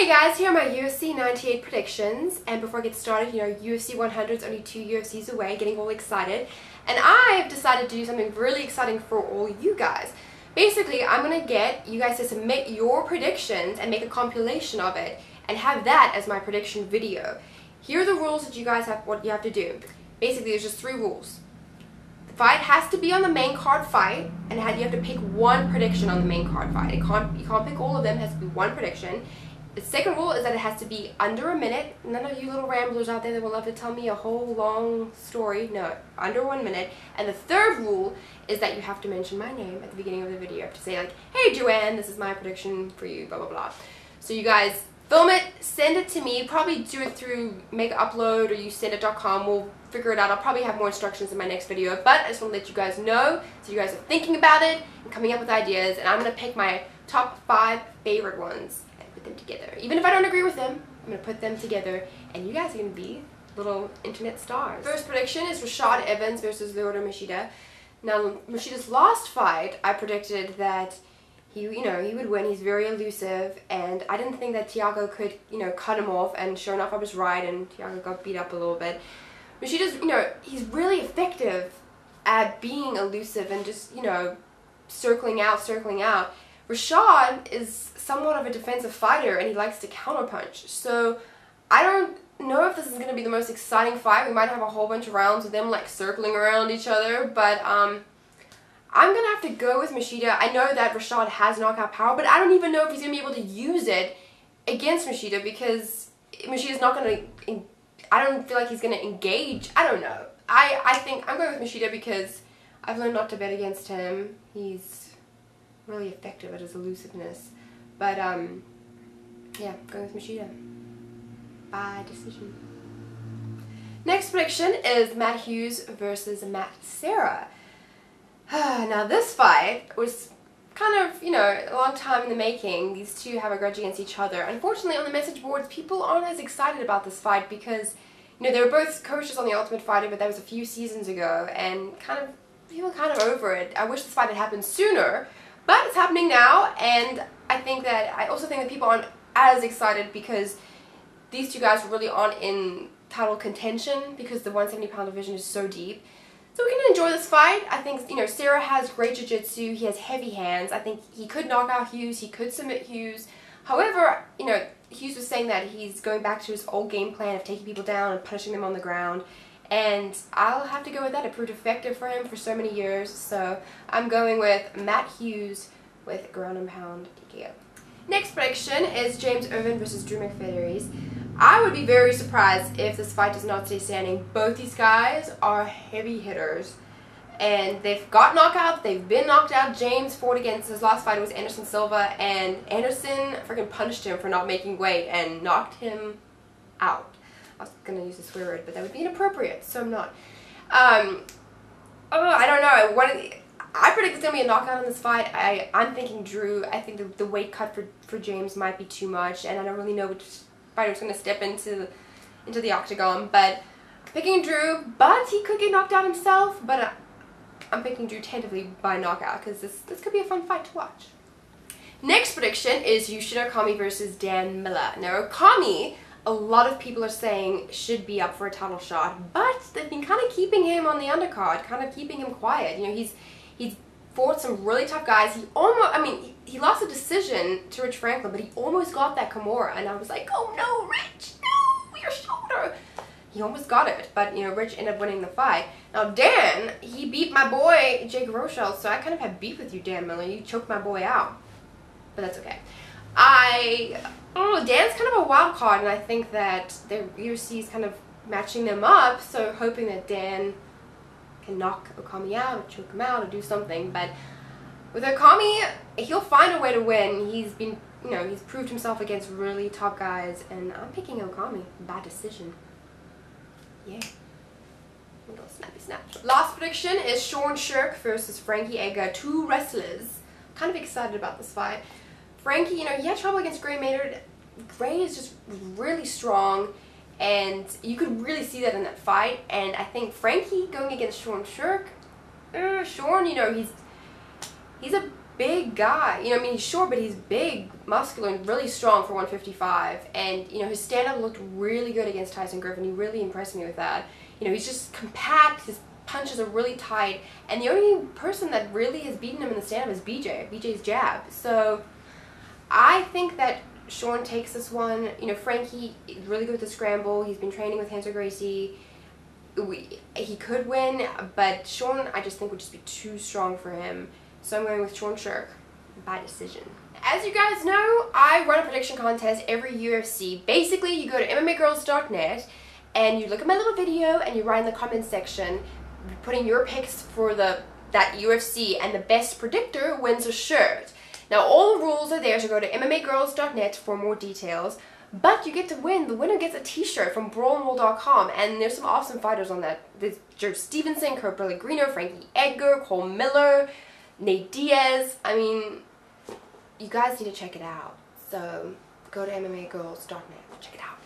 Guys, here are my UFC 98 predictions, and before I get started, UFC 100 is only 2 UFCs away, getting all excited, and I've decided to do something really exciting for all you guys. Basically, I'm going to get you guys to submit your predictions and make a compilation of it, and have that as my prediction video. Here are the rules that you guys have, what you have to do. Basically, there's just 3 rules. The fight has to be on the main card fight, and you have to pick one prediction on the main card fight. You can't pick all of them, it has to be one prediction. The second rule is that it has to be under a minute. None of you little ramblers out there that will love to tell me a whole long story. No, under 1 minute. And the third rule is that you have to mention my name at the beginning of the video. You have to say like, hey Joanne, this is my prediction for you, blah blah blah. So you guys film it, send it to me, probably do it through make upload or usendit.com. We'll figure it out. I'll probably have more instructions in my next video, but I just want to let you guys know so you guys are thinking about it and coming up with ideas, and I'm going to pick my top 5 favorite ones and put them together. Even if I don't agree with them, I'm going to put them together and you guys are going to be little internet stars. First prediction is Rashad Evans versus Lyoto Machida. Now, Machida's last fight, I predicted that he would win. He's very elusive, and I didn't think that Thiago could, cut him off, and sure enough I was right, and Thiago got beat up a little bit. Machida's, he's really effective at being elusive and just, circling out. Rashad is somewhat of a defensive fighter, and he likes to counterpunch. So I don't know if this is going to be the most exciting fight. We might have a whole bunch of rounds with them like circling around each other, but I'm going to have to go with Machida. I know that Rashad has knockout power, but I don't even know if he's going to be able to use it against Machida, because Machida's not going to, I don't feel like he's going to engage. I don't know. I think I'm going with Machida because I've learned not to bet against him. He's really effective at his elusiveness. But, yeah, going with Machida. By decision. Next prediction is Matt Hughes versus Serra. Now this fight was kind of, a long time in the making. These two have a grudge against each other. Unfortunately, on the message boards, people aren't as excited about this fight because, they were both coaches on The Ultimate Fighter, but that was a few seasons ago, and people kind of over it. I wish this fight had happened sooner, but it's happening now, and I also think that people aren't as excited because these two guys really aren't in title contention because the 170-pound division is so deep. So we can enjoy this fight. I think, Serra has great jiu-jitsu. He has heavy hands. I think he could knock out Hughes. He could submit Hughes. However, Hughes was saying that he's going back to his old game plan of taking people down and punishing them on the ground. And I'll have to go with that. It proved effective for him for so many years. So I'm going with Matt Hughes with ground and pound TKO. Next prediction is James Irvin versus Drew McFederi's. I would be very surprised if this fight does not stay standing. Both these guys are heavy hitters, and they've got knockouts, they've been knocked out. James fought against, his last fight was Anderson Silva, and Anderson freaking punished him for not making weight and knocked him out. I was going to use a swear word, but that would be inappropriate, so I'm not. I don't know. I predict it's going to be a knockout in this fight. I'm thinking Drew. I think the weight cut for James might be too much, and I don't really know which fighter's going to step into the octagon, but picking Drew, but he could get knocked out himself, but I'm picking Drew tentatively by knockout because this could be a fun fight to watch. Next prediction is Yushin Okami versus Dan Miller. Now Okami, a lot of people are saying should be up for a title shot, but they've been kind of keeping him on the undercard, kind of keeping him quiet. He's fought some really tough guys. He lost a decision to Rich Franklin, but he almost got that Kimura, and I was like, oh no, Rich, no, your shoulder. He almost got it, but Rich ended up winning the fight. Now Dan, he beat my boy Jake Rochelle, so I kind of had beef with you, Dan Miller. You choked my boy out, but that's okay. Dan's kind of a wild card, and I think that the UFC is kind of matching them up, so hoping that Dan can knock Okami out or choke him out or do something. But with Okami, he'll find a way to win. He's been, he's proved himself against really top guys, and I'm picking Okami by decision. Yeah. A little snappy snap. Last prediction is Sherk versus Frankie Edgar. 2 wrestlers. Kind of excited about this fight. Frankie, he had trouble against Gray Maynard. Gray is just really strong, and you could really see that in that fight. And I think Frankie going against Sherk, he's a big guy. You know, I mean, he's short, but he's big, muscular, and really strong for 155. And, you know, his stand-up looked really good against Tyson Griffin. He really impressed me with that. You know, he's just compact. His punches are really tight. And the only person that really has beaten him in the stand-up is BJ. BJ's jab. So I think that Sean takes this one. You know, Frankie is really good with the scramble. He's been training with Hanser Gracie. He could win, but Sean, I just think, would just be too strong for him. So I'm going with Sean Sherk by decision. As you guys know, I run a prediction contest every UFC. Basically, you go to MMAgirls.net and you look at my little video and you write in the comments section, putting your picks for that UFC, and the best predictor wins a shirt. Now, all the rules are there, so go to MMAgirls.net for more details. But you get to win. The winner gets a t-shirt from brawlandroll.com, and there's some awesome fighters on that. There's Joe Stevenson, Kurt Pellegrino, Frankie, Edgar, Cole Miller, Nate Diaz. I mean, you guys need to check it out. So go to MMAgirls.net. Check it out.